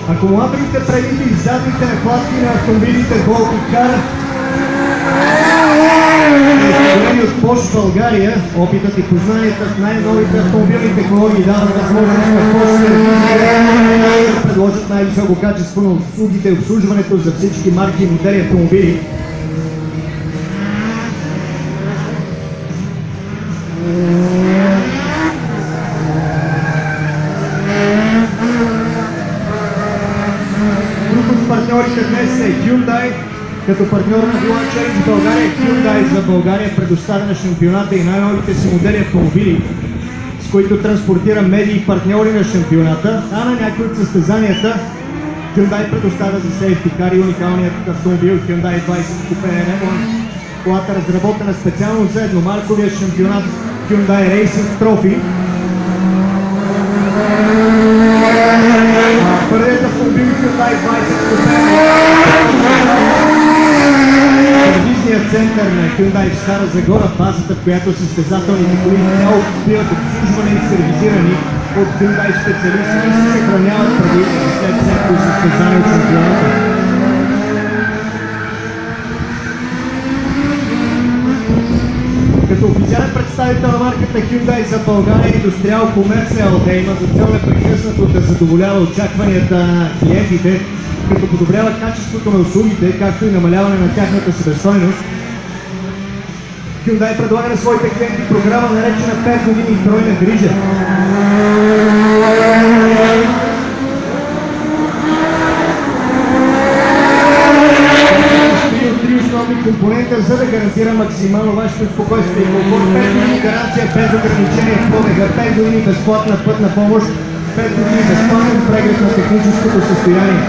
Акумулаторите, предните и задните накладки на автомобилите Volt и Car, изготвени от Bosch България. Опитът и познанията в най-новите автомобилни технологии дават възможност на Bosch да предложат най-високо качество на услугите и обслужването за всички марки и модели автомобили. Друг от партньорите днес е Hyundai. Като партньор на World Challenge България, Hyundai за България предоставя на шампионата и най-новите си модели автомобили, с които транспортира медии и партньори на шампионата, а на някои от състезанията Hyundai предоставя за Safety Car и уникалният автомобил Hyundai 20 Coupe N1. Колата, разработена специално за едномарковия шампионат Hyundai Racing Trophy. Първият автомобил Hyundai 20 Coupe сервизният център на Hyundai в Стара Загора, базата, в която състезателните коли цяло биват обслужвани и сервизирани от Hyundai специалисти и се съхраняват преди и след всяко състезание от шампионата. Като официален представител на марката Hyundai за България, Industrial Commerce ЕООД има за цел непрекъснато да задоволява очакванията на клиентите, като подобрява качеството на услугите, както и намаляване на тяхната себестойност. Hyundai предлага на своите клиенти програма, наречена 5 години тройна грижа. Три основни компонента, за да гарантира максимално вашето спокойствие и комфорт. 5 години гаранция без ограничение в пробега, 5 години безплатна пътна помощ, 5 години безплатен преглед на техническото състояние.